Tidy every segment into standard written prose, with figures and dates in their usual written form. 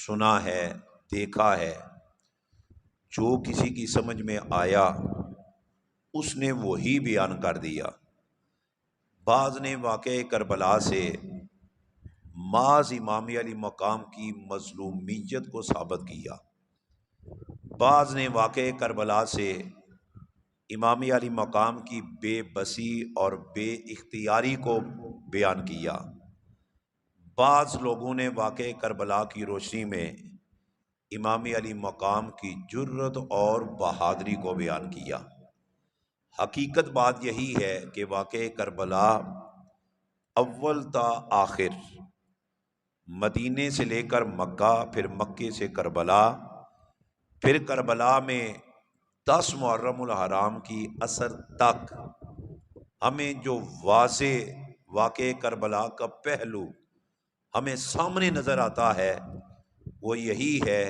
सुना है, देखा है, जो किसी की समझ में आया उसने वही बयान कर दिया। बाज़ ने वाक़े करबला से माज़ इमाम अली मकाम की मज़लूमियत को साबित किया। बाज़ ने वाक़े करबला से इमाम अली मकाम की बेबसी और बेइख्तियारी को बयान किया। बाज़ लोगों ने वाक़े करबला की रोशनी में इमाम अली मकाम की जुर्रत और बहादुरी को बयान किया। हकीकत बात यही है कि वाक़े करबला अव्वल ता आखिर, मदीने से लेकर मक्का, फिर मक्के से करबला, फिर करबला में 10 मुहर्रमुल हराम की असर तक हमें जो वाज़े वाक़े करबला का पहलू हमें सामने नज़र आता है वो यही है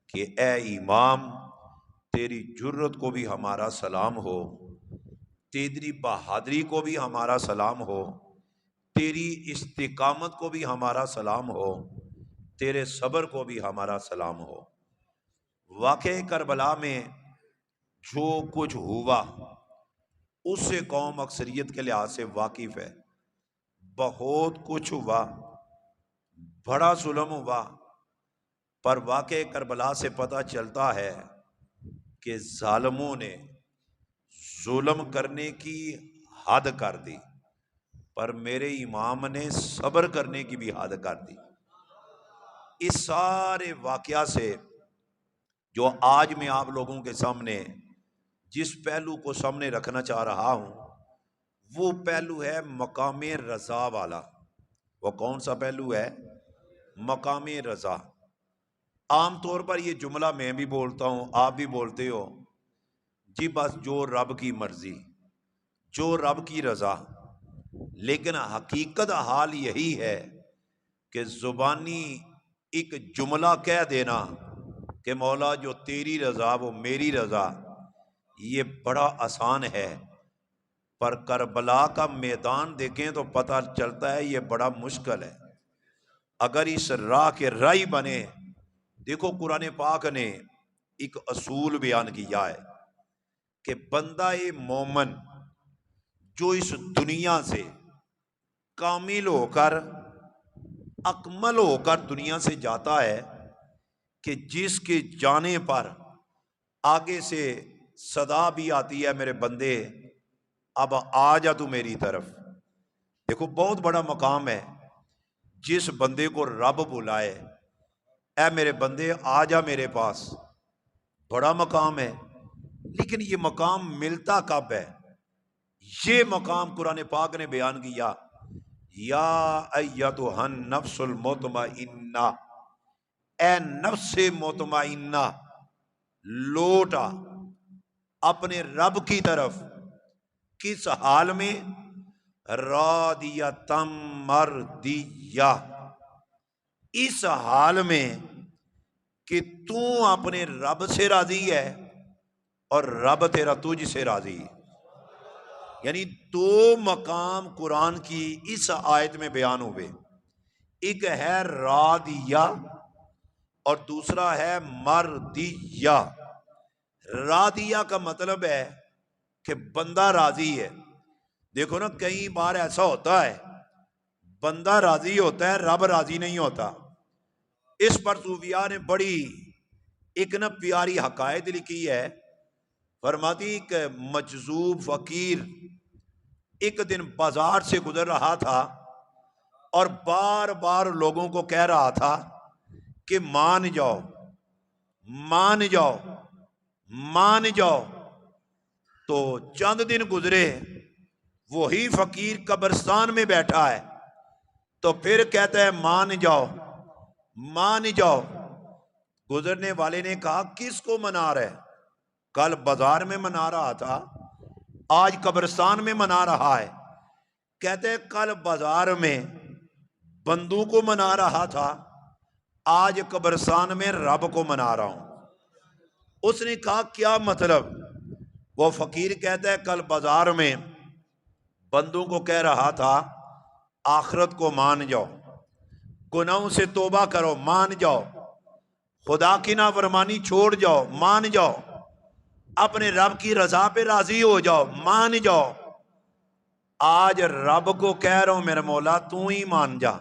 कि ए इमाम, तेरी जुर्रत को भी हमारा सलाम हो, तेरी बहादुरी को भी हमारा सलाम हो, तेरी इस्तिकामत को भी हमारा सलाम हो, तेरे सब्र को भी हमारा सलाम हो। वाक़े करबला में जो कुछ हुआ उससे कौम अक्सरियत के लिहाज से वाकिफ़ है। बहुत कुछ हुआ, बड़ा जुल्म हुआ, पर वाक़े करबला से पता चलता है कि ज़ालिमों ने जुल्म करने की हद कर दी, पर मेरे इमाम ने सब्र करने की भी हद कर दी। इस सारे वाक़या से जो आज मैं आप लोगों के सामने जिस पहलू को सामने रखना चाह रहा हूँ वो पहलू है मकाम रज़ा वाला। वो कौन सा पहलू है? मकाम रज़ा। आम तौर पर ये जुमला मैं भी बोलता हूँ, आप भी बोलते हो, जी बस जो रब की मर्जी, जो रब की रज़ा। लेकिन हकीकत हाल यही है कि ज़ुबानी एक जुमला कह देना कि मौला जो तेरी रज़ा वो मेरी रज़ा, ये बड़ा आसान है, पर करबला का मैदान देखें तो पता चलता है ये बड़ा मुश्किल है। अगर इस राह के राही बने, देखो कुरान पाक ने एक असूल बयान किया है कि बंदा ए मोमन जो इस दुनिया से कामिल होकर, अकमल होकर दुनिया से जाता है, कि जिसके जाने पर आगे से सदा भी आती है, मेरे बंदे अब आ जा तू मेरी तरफ। देखो बहुत बड़ा मकाम है। जिस बंदे को रब बुलाए, ऐ मेरे बंदे आ जा मेरे पास, बड़ा मकाम है। लेकिन ये मकाम मिलता कब है? ये मकाम कुरान पाक ने बयान किया, या अय्यतुहन नफ्सुल मुतमइन्ना, ए नफ्से मुतमइन्ना, लौटा अपने रब की तरफ। किस हाल में? रादियतम मर्दिया, इस हाल में कि तू अपने रब से राजी है और रब तेरा तुझसे राजी है। यानी दो मकाम कुरान की इस आयत में बयान हुए, एक है रादिया और दूसरा है मर्दिया। रादिया का मतलब है कि बंदा राजी है। देखो ना, कई बार ऐसा होता है बंदा राजी होता है, रब राजी नहीं होता। इस पर सूफिया ने बड़ी एक ना प्यारी हकायत लिखी है। फरमाती कि मजजूब फकीर एक दिन बाजार से गुजर रहा था और बार बार लोगों को कह रहा था कि मान जाओ, मान जाओ, मान जाओ। तो चंद दिन गुजरे, वही फकीर कब्रिस्तान में बैठा है, तो फिर कहता है मान जाओ, मान जाओ। गुजरने वाले ने कहा किसको मना रहे? कल बाजार में मना रहा था, आज कब्रिस्तान में मना रहा है। कहते हैं कल बाजार में बंदू को मना रहा था, आज कब्रिस्तान में रब को मना रहा हूं। उसने कहा क्या मतलब? वो फकीर कहता है कल बाजार में बंदू को कह रहा था आखिरत को मान जाओ, गुनाहों से तौबा करो, मान जाओ। खुदा की नाफरमानी छोड़ जाओ, मान जाओ, अपने रब की रजा पे राजी हो जाओ, मान जाओ। आज रब को कह रहा हूं मेरे मौला तू ही मान जा।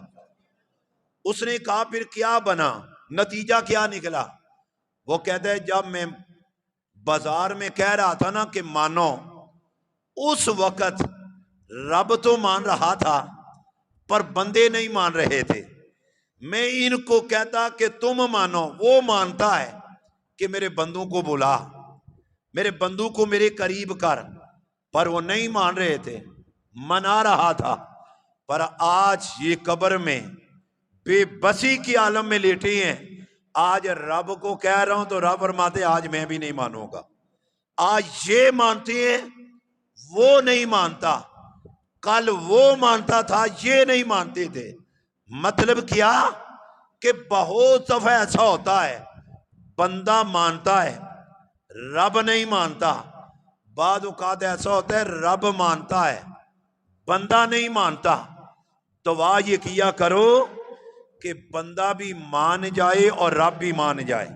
उसने कहा फिर क्या बना, नतीजा क्या निकला? वो कहता है जब मैं बाजार में कह रहा था ना कि मानो, उस वक्त रब तो मान रहा था पर बंदे नहीं मान रहे थे। मैं इनको कहता कि तुम मानो, वो मानता है कि मेरे बंदों को बुला, मेरे बंदू को मेरे करीब कर, पर वो नहीं मान रहे थे, मना रहा था। पर आज ये कब्र में बेबसी की आलम में लेटे हैं। आज रब को कह रहा हूं तो रब फरमाते आज मैं भी नहीं मानूंगा। आज ये मानते हैं, वो नहीं मानता। कल वो मानता था, ये नहीं मानते थे। मतलब क्या कि बहुत दफा ऐसा होता है बंदा मानता है, रब नहीं मानता। बाद औकात ऐसा होता है रब मानता है, बंदा नहीं मानता। दुआ ये किया करो कि बंदा भी मान जाए और रब भी मान जाए।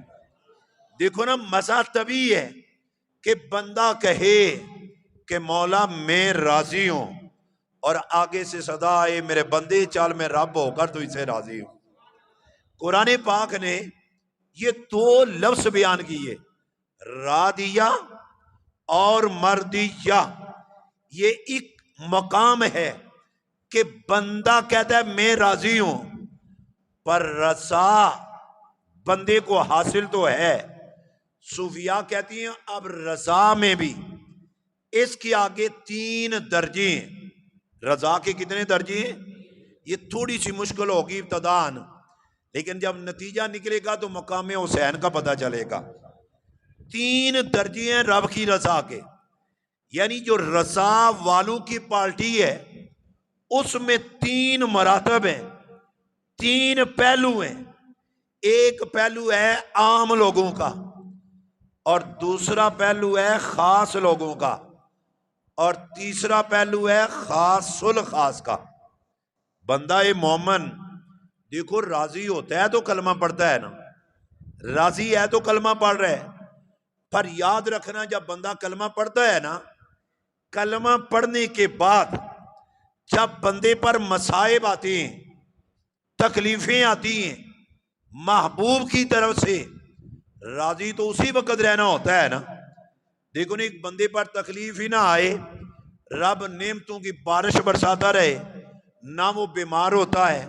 देखो ना, मजा तभी है कि बंदा कहे कि मौला मैं राजी हूं, और आगे से सदा आए मेरे बंदे चल मैं रब होकर तो इसे राजी हूं। कुरान पाक ने ये दो लफ्ज बयान किए, रादिया और मर्दिया। ये एक मकाम है कि बंदा कहता है मैं राजी हूं, पर रसा बंदे को हासिल तो है। सूफिया कहती हैं अब रजा में भी इसके आगे 3 दर्जे हैं। रजा के कितने दर्जे हैं? ये थोड़ी सी मुश्किल होगी इब्तदान, लेकिन जब नतीजा निकलेगा तो मकाम हुसैन का पता चलेगा। 3 दर्जे हैं रब की रजा के, यानी जो रजा वालों की पार्टी है उसमें 3 मरातब हैं, 3 पहलू हैं। एक पहलू है आम लोगों का, और दूसरा पहलू है खास लोगों का, और तीसरा पहलू है खासुल खास का। बंदा ए मोमन देखो राजी होता है तो कलमा पढ़ता है ना, राजी है तो कलमा पढ़ रहा है। पर याद रखना जब बंदा कलमा पढ़ता है ना, कलमा पढ़ने के बाद जब बंदे पर मसाइब आती हैं, तकलीफें आती हैं महबूब की तरफ से, राजी तो उसी वक्त रहना होता है ना। देखो ना, एक बंदे पर तकलीफ ही ना आए, रब नेमतों की बारिश बरसाता रहे, ना वो बीमार होता है,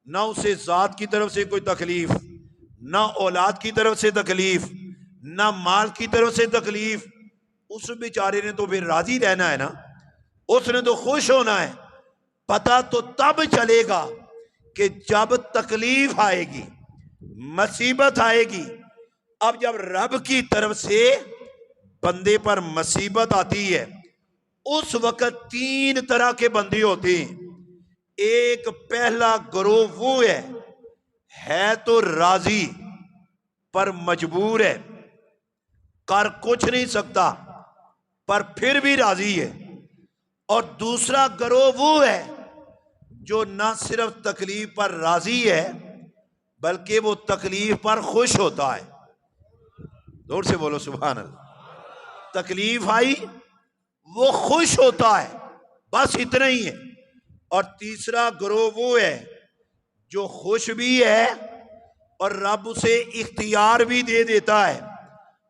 ना उसे जात की तरफ से कोई तकलीफ, ना औलाद की तरफ से तकलीफ, ना माल की तरफ से तकलीफ, उस बेचारे ने तो फिर राजी रहना है ना, उसने तो खुश होना है। पता तो तब चलेगा कि जब तकलीफ आएगी, मुसीबत आएगी। अब जब रब की तरफ से बंदे पर मुसीबत आती है, उस वक्त 3 तरह के बंदे होते हैं। एक पहला गिरोह वो है तो राजी पर मजबूर है, कर कुछ नहीं सकता पर फिर भी राजी है। और दूसरा गिरोह वो है जो ना सिर्फ तकलीफ पर राजी है बल्कि वो तकलीफ पर खुश होता है। जोर से बोलो सुभान अल्लाह। तकलीफ आई वो खुश होता है, बस इतना ही है। और तीसरा गिरोह वो है जो खुश भी है और रब उसे इख्तियार भी दे देता है,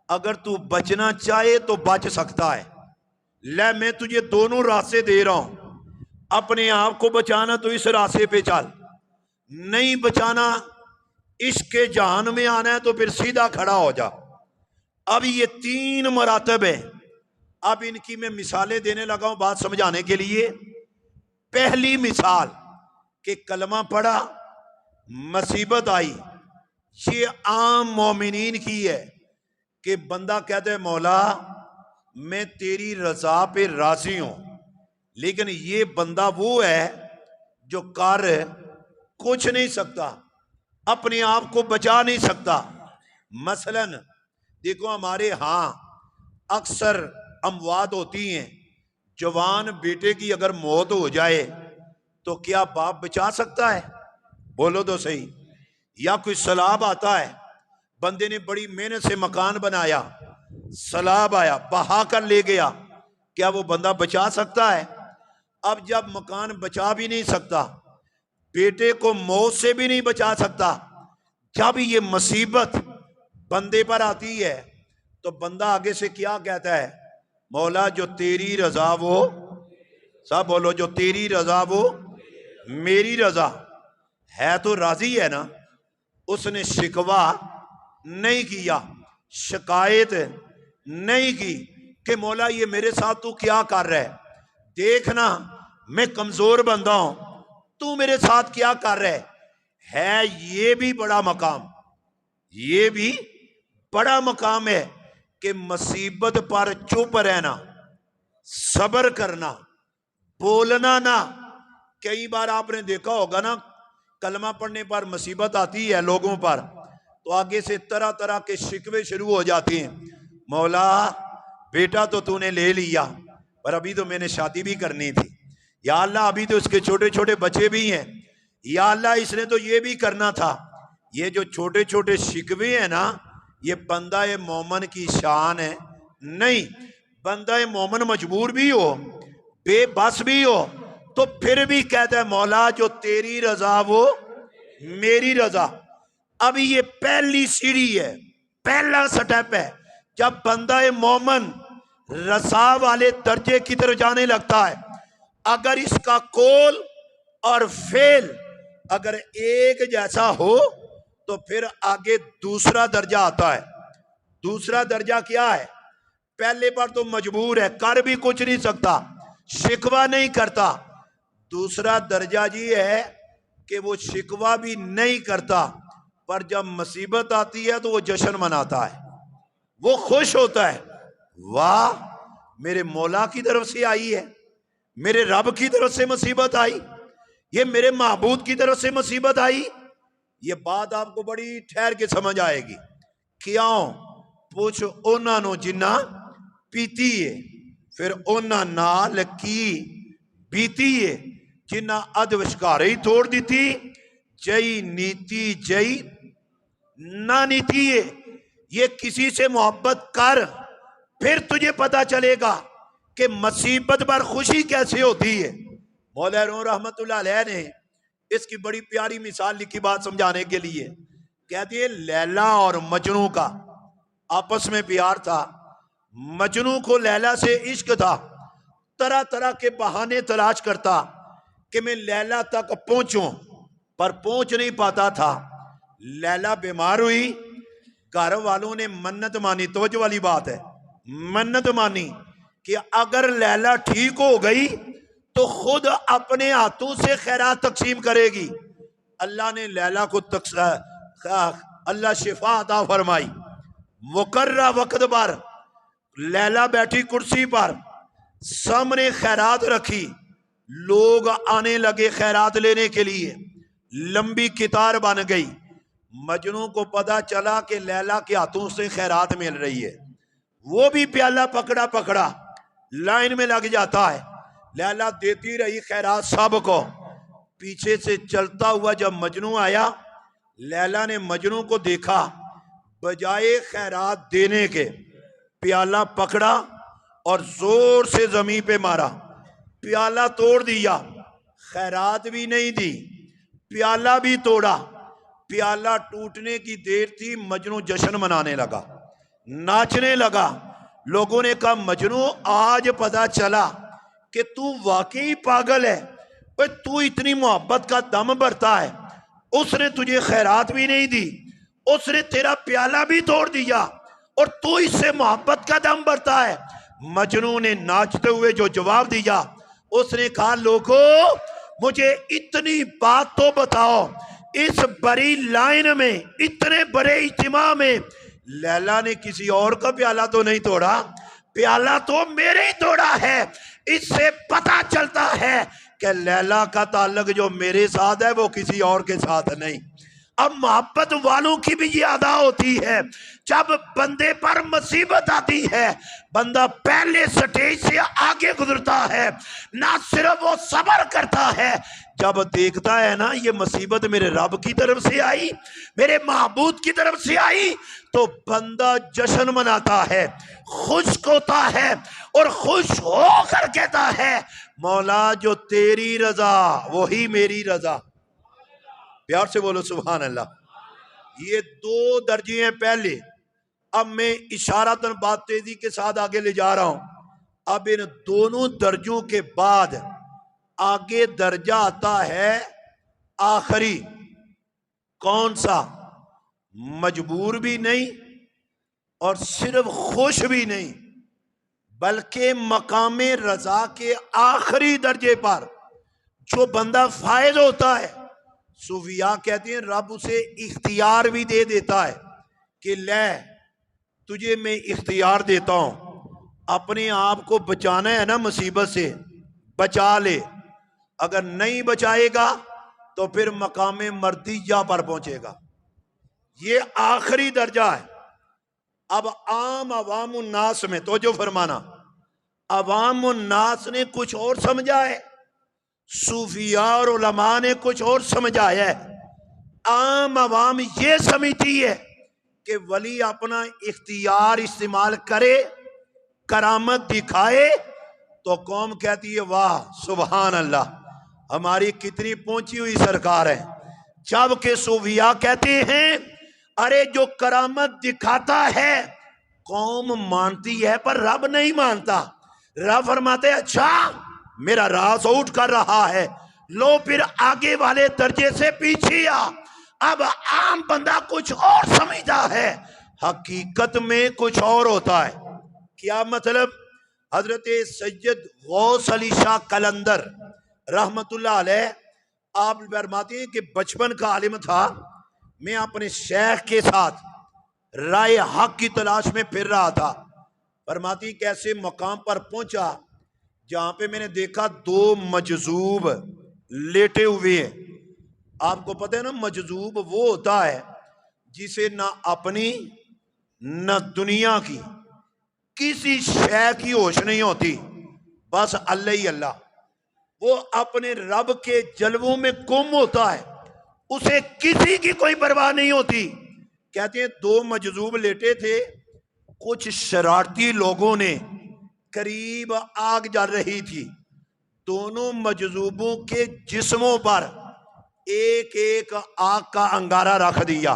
अगर तू बचना चाहे तो बच सकता है। ले मैं तुझे दोनों रास्ते दे रहा हूं, अपने आप को बचाना तो इस रास्ते पे चल, नहीं बचाना इश्क जहान में आना है तो फिर सीधा खड़ा हो जा। अब ये 3 मरातब है। अब इनकी मैं मिसालें देने लगा हूं बात समझाने के लिए। पहली मिसाल कि कलमा पढ़ा, मुसीबत आई, ये आम मोमिनीन की है कि बंदा कहता है मौला मैं तेरी रजा पे राजी हूं, लेकिन ये बंदा वो है जो कर कुछ नहीं सकता, अपने आप को बचा नहीं सकता। मसलन देखो हमारे यहां अक्सर अमवात होती हैं, जवान बेटे की अगर मौत हो जाए तो क्या बाप बचा सकता है? बोलो तो सही। या कोई सैलाब आता है, बंदे ने बड़ी मेहनत से मकान बनाया, सैलाब आया बहा कर ले गया, क्या वो बंदा बचा सकता है? अब जब मकान बचा भी नहीं सकता, बेटे को मौत से भी नहीं बचा सकता, जब ये मुसीबत बंदे पर आती है तो बंदा आगे से क्या कहता है? मौला जो तेरी रजा वो, सब बोलो, जो तेरी रजा वो मेरी रजा। है तो राजी है ना, उसने शिकवा नहीं किया, शिकायत नहीं की कि मौला ये मेरे साथ तू क्या कर रहा है, देखना मैं कमजोर बंदा हूं, तू मेरे साथ क्या कर रहा है। ये भी बड़ा मकाम, ये भी बड़ा मकाम है कि मुसीबत पर चुप रहना, सब्र करना, बोलना ना। कई बार आपने देखा होगा ना, कलमा पढ़ने पर मुसीबत आती है लोगों पर, तो आगे से तरह तरह के शिकवे शुरू हो जाते हैं। मौला बेटा तो तूने ले लिया, पर अभी तो मैंने शादी भी करनी थी। या अल्लाह अभी तो इसके छोटे छोटे बच्चे भी हैं। या अल्लाह इसने तो ये भी करना था। ये जो छोटे छोटे शिकवे हैं ना, ये बंदा मोमन की शान है नहीं। बंदा मोमन मजबूर भी हो, बेबस भी हो, तो फिर भी कहता है मौला जो तेरी रजा वो मेरी रजा। अभी ये पहली सीढ़ी है, पहला स्टेप है। जब बंदा मोमन रसा वाले दर्जे की तरफ जाने लगता है, अगर इसका कौल और फेल अगर एक जैसा हो तो फिर आगे दूसरा दर्जा आता है। दूसरा दर्जा क्या है? पहले पर तो मजबूर है, कर भी कुछ नहीं सकता, शिकवा नहीं करता। दूसरा दर्जा जी है कि वो शिकवा भी नहीं करता, पर जब मुसीबत आती है तो वो जश्न मनाता है, वो खुश होता है, वाह मेरे मौला की तरफ से आई है, मेरे रब की तरफ से मुसीबत आई, ये मेरे महबूद की तरफ से मुसीबत आई। ये बात आपको बड़ी ठहर के समझ आएगी। क्यों? पूछ उन्होंने जिन्ना पीती है, फिर उन्होंने नाल की बीती है, जिन्ना अध विचकारे ही तोड़ दी थी, जई नीति जई ना नीति है। ये किसी से मोहब्बत कर, फिर तुझे पता चलेगा कि मुसीबत पर खुशी कैसे होती है। मौला रूम रहमतुल्लाह अलैह ने इसकी बड़ी प्यारी मिसाल लिखी बात समझाने के लिए। कहती है लैला और मजनू का आपस में प्यार था, मजनू को लैला से इश्क था, तरह तरह के बहाने तलाश करता कि मैं लैला तक पहुंचूं, पर पहुंच नहीं पाता था। लैला बीमार हुई, घर वालों ने मन्नत मानी, तवज्जो वाली बात है, मन्नत मानी कि अगर लैला ठीक हो गई तो खुद अपने हाथों से खैरात तकसीम करेगी। अल्लाह ने लैला को अल्लाह शिफा अता फरमाई। मुकर्रा वक्त पर लैला बैठी कुर्सी पर, सामने खैरात रखी, लोग आने लगे खैरात लेने के लिए, लंबी कितार बन गई। मजनू को पता चला कि लैला के हाथों से खैरात मिल रही है, वो भी प्याला पकड़ा पकड़ा लाइन में लग जाता है। लैला देती रही खैरात सबको। पीछे से चलता हुआ जब मजनू आया, लैला ने मजनू को देखा, बजाय खैरात देने के प्याला पकड़ा और जोर से जमीन पे मारा, प्याला तोड़ दिया। खैरात भी नहीं दी, प्याला भी तोड़ा। प्याला टूटने की देर थी, मजनू जश्न मनाने लगा, नाचने लगा। लोगों ने कहा मजनू आज पता चला कि तू वाकई पागल है, पर तू इतनी मोहब्बत का दम भरता है, उसने तुझे खैरात भी नहीं दी, उसने तेरा प्याला भी तोड़ दिया और तू इससे मोहब्बत का दम भरता है। मजनू ने नाचते हुए जो जवाब दिया, उसने कहा लोगों मुझे इतनी बात तो बताओ, इस बड़ी लाइन में, इतने बड़े इज्तिमा में लैला ने किसी और का प्याला तो नहीं तोड़ा, प्याला तो मेरे ही तोड़ा है। इससे पता चलता है कि लैला का ताल्लुक जो मेरे साथ है वो किसी और के साथ नहीं। अब मोहब्बत वालों की भी ये अदा होती है, जब बंदे पर मुसीबत आती है बंदा पहले स्टेज से आगे गुजरता है, ना सिर्फ वो सब्र करता है, जब देखता है ना ये मुसीबत मेरे रब की तरफ से आई, मेरे महबूद की तरफ से आई, तो बंदा जश्न मनाता है, खुश होता है और खुश होकर कहता है मौला जो तेरी रजा वही मेरी रजा। प्यार से बोलो सुभान अल्लाह। ये दो दर्जे हैं पहले। अब मैं इशारतन बात तेजी के साथ आगे ले जा रहा हूं। अब इन दोनों दर्जों के बाद आगे दर्जा आता है आखिरी। कौन सा? मजबूर भी नहीं और सिर्फ खुश भी नहीं, बल्कि मकामे रजा के आखिरी दर्जे पर जो बंदा फायद होता है, सूफिया कहते हैं रब उसे इख्तियार भी दे देता है कि ले तुझे मैं इख्तियार देता हूं, अपने आप को बचाना है ना मुसीबत से बचा ले, अगर नहीं बचाएगा तो फिर मकामे मर्दिया पर पहुंचेगा। ये आखिरी दर्जा है। अब आम अवाम उन्नास में तो जो फरमाना, अवाम उन्नास ने कुछ और समझा है, सूफिया और उलमा ने कुछ और समझाया है। आम अवाम ये समझती है कि वली अपना इख्तियार इस्तेमाल करे, करामत दिखाए, तो कौम कहती है वाह सुभान अल्लाह, हमारी कितनी पहुंची हुई सरकार है। जबकि सूफिया कहते हैं अरे जो करामत दिखाता है कौम मानती है पर रब नहीं मानता। रब फरमाते अच्छा मेरा राज आउट कर रहा है, लो फिर आगे वाले दर्जे से पीछे आ। अब आम बंदा कुछ और समझता है, हकीकत में कुछ और होता है। क्या मतलब? हजरत सैयद गौस अली शाह कलंदर रहमतुल्लाह अलैह आप फरमाते हैं कि बचपन का आलिम था, मैं अपने शेख के साथ राय हक की तलाश में फिर रहा था। फरमाती कैसे मकाम पर पहुंचा जहां पे मैंने देखा दो मजजूब लेटे हुए हैं। आपको पता है ना मजजूब वो होता है जिसे ना अपनी न दुनिया की किसी शय की होश नहीं होती, बस अल्लाह ही अल्लाह। वो अपने रब के जलवों में गुम होता है, उसे किसी की कोई परवाह नहीं होती। कहते हैं दो मजजूब लेटे थे, कुछ शरारती लोगों ने, करीब आग जल रही थी, दोनों मजजूबों के जिस्मों पर एक एक आग का अंगारा रख दिया।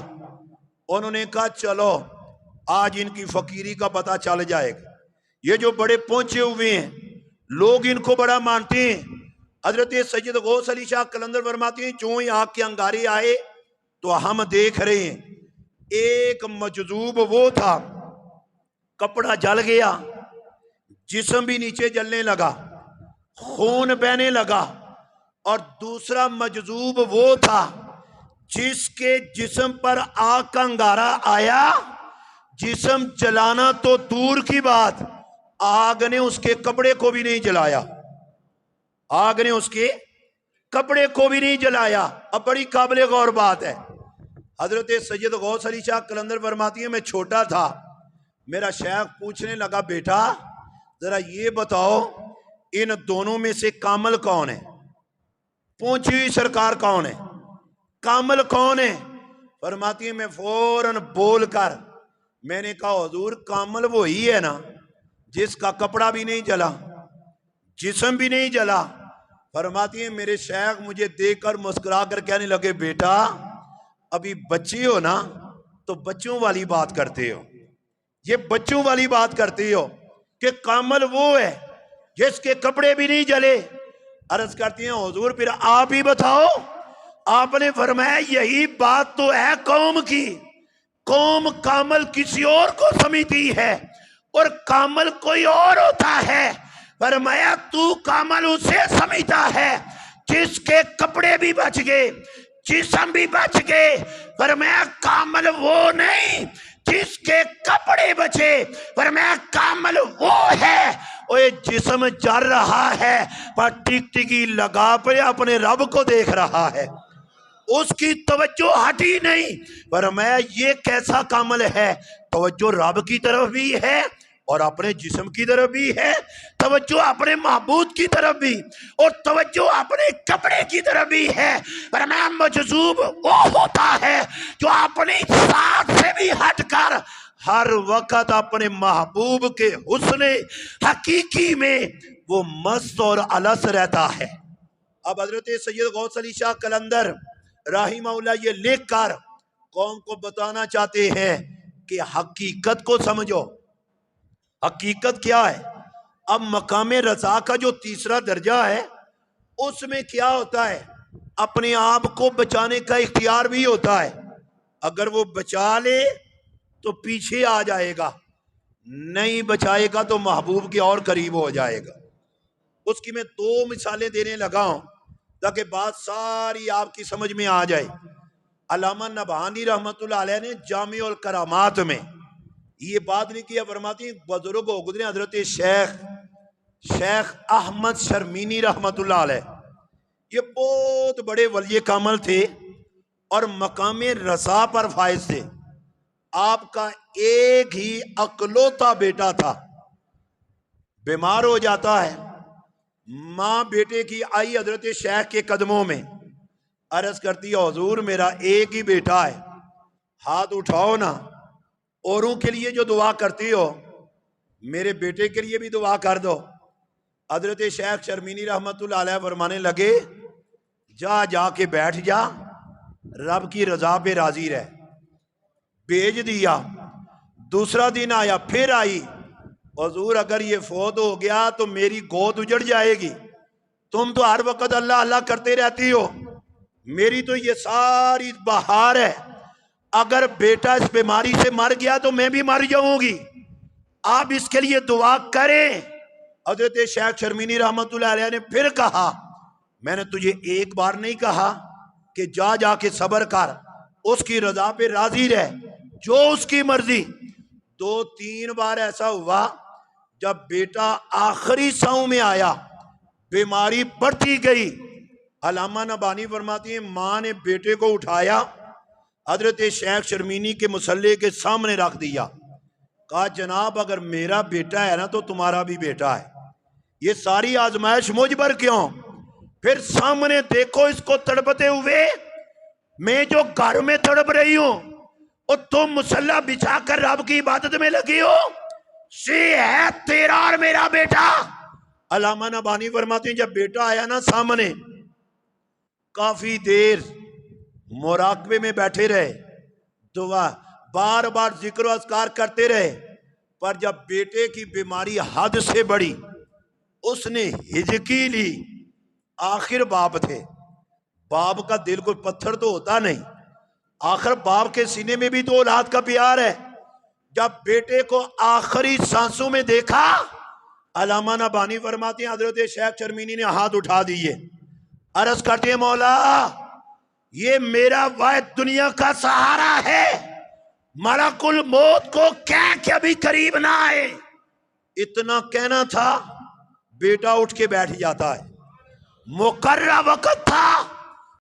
उन्होंने कहा चलो आज इनकी फकीरी का पता चल जाएगा। ये जो बड़े पहुंचे हुए हैं लोग इनको बड़ा मानते हैं। हजरत सैयद गौस अली शाह कलंदर फरमाते हैं जो ही आग के अंगारे आए तो हम देख रहे हैं एक मजजूब वो था, कपड़ा जल गया, जिस्म भी नीचे जलने लगा, खून बहने लगा, और दूसरा मजजूब वो था जिसके जिस्म पर आग का अंगारा आया, जिस्म जलाना तो दूर की बात, आग ने उसके कपड़े को भी नहीं जलाया, आग ने उसके कपड़े को भी नहीं जलाया। अब बड़ी काबिल गौर बात है। हजरत सैयद गौस अली शाह कलंदर फरमाती है मैं छोटा था, मेरा शेख पूछने लगा बेटा जरा ये बताओ इन दोनों में से कामल कौन है, पहुंची हुई सरकार कौन है, कामल कौन है? फरमाती है मैं फौरन बोलकर मैंने कहा हुजूर कामल वो ही है ना जिसका कपड़ा भी नहीं जला, जिस्म भी नहीं जला। फरमाती है मेरे शेख मुझे देखकर मुस्कुरा कर कहने लगे बेटा अभी बच्चे हो ना तो बच्चों वाली बात करते हो, ये बच्चों वाली बात करते हो कि कामल वो है जिसके कपड़े भी नहीं जले। अर्ज करती हैं हुजूर फिर आप ही बताओ। आपने फरमाया यही बात तो है कौम की, कौम कामल किसी और को समझती है और कामल कोई और होता है। फरमाया तू कामल उसे समझता है जिसके कपड़े भी बच गए, जिस्म भी बच गए। फरमाया कामल वो नहीं जिसके कपड़े बचे, फरमाया कामल वो है ओए जिस्म जल रहा है पर टिकटिकी लगा पे अपने रब को देख रहा है। उसकी तवज्जो हटी नहीं। पर मैं ये कैसा कामल है, तवज्जो रब की तरफ भी है और अपने जिस्म की तरफ भी है, तवज्जो अपने महबूद की तरफ भी और तवज्जो अपने कपड़े की तरफ भी है। पर मैं मजजूब वो होता है जो अपनी साथ से भी हटकर हर वक्त अपने महबूब के हुस्ने हकीकी में वो मस्त और अलस रहता है। अब हजरत सैयद गौस अली शाह कलंदर राहिमहुल्लाह ये लिख कर कौम को बताना चाहते हैं कि हकीकत को समझो। हकीकत क्या है? अब मकाम रज़ा का जो तीसरा दर्जा है उसमें क्या होता है, अपने आप को बचाने का इख्तियार भी होता है। अगर वो बचा ले तो पीछे आ जाएगा, नहीं बचाएगा तो महबूब के और करीब हो जाएगा। उसकी मैं दो मिसालें देने लगा हूं ताकि बात सारी आपकी समझ में आ जाए। अल्लामा नबहानी रहमतुल्लाह अलैह ने जामिउल करामात में ये बात लिखी है, फरमाती बुजुर्ग हो गुजरे हजरत शेख अहमद शर्मीनी रहमतुल्लाह अलैह, ये बहुत बड़े वली कामल थे और मकाम रज़ा पर फायज थे। आपका एक ही अकलौता बेटा था, बीमार हो जाता है, माँ बेटे की आई हजरत शेख के कदमों में अर्ज करती है, हुजूर मेरा एक ही बेटा है, हाथ उठाओ ना, औरों के लिए जो दुआ करती हो मेरे बेटे के लिए भी दुआ कर दो। हजरत शेख शर्मीनी रहमतुल्लाह अलैह फरमाने लगे, जा जाके बैठ जा, रब की रजा पे राजी रह। भेज दिया। दूसरा दिन आया, फिर आई, हुजूर अगर ये फौत हो गया तो मेरी गोद उजड़ जाएगी, तुम तो हर वक्त अल्लाह अल्लाह करते रहती हो, मेरी तो ये सारी बहार है, अगर बेटा इस बीमारी से मर गया तो मैं भी मर जाऊंगी, आप इसके लिए दुआ करें। हजरत शेख शर्मीनी रहमतुल्लाह अलैह ने फिर कहा, मैंने तुझे एक बार नहीं कहा कि जा जाके सब्र कर, उसकी रजा पे राजी रह, जो उसकी मर्जी। दो तीन बार ऐसा हुआ, जब बेटा आखिरी सांव में आया बीमारी बढ़ती गई। अल्लामा नबानी फरमाती है, माँ ने बेटे को उठाया, हजरत शेख शर्मीनी के मुसल्ले के सामने रख दिया, कहा जनाब अगर मेरा बेटा है ना तो तुम्हारा भी बेटा है, ये सारी आजमाइश मुझ पर क्यों? फिर सामने देखो इसको तड़पते हुए, मैं जो घर में तड़प रही हूं और तुम मुसल्ला बिछाकर रब की इबादत में लगी हो, से है तेरा और मेरा बेटा। अल्लामा नबानी फरमाते हैं, जब बेटा आया ना सामने, काफी देर मुराकबे में बैठे रहे, दुआ बार बार जिक्र अस्कार करते रहे, पर जब बेटे की बीमारी हद से बढ़ी उसने हिजकी ली। आखिर बाप थे, बाप का दिल कोई पत्थर तो होता नहीं, आखिर बाप के सीने में भी तो औलाद का प्यार है। जब बेटे को आखिरी सांसों में देखा, अल्लामा नबानी फरमाते हैं, हजरत शेख शर्मीनी ने हाथ उठा दिए, अर्ज करते हैं, मौला ये मेरा वाहिद दुनिया का सहारा है, मलकुल मौत को क्या कभी करीब ना आए। इतना कहना था, बेटा उठ के बैठ जाता है, मुकर्रा वक्त था,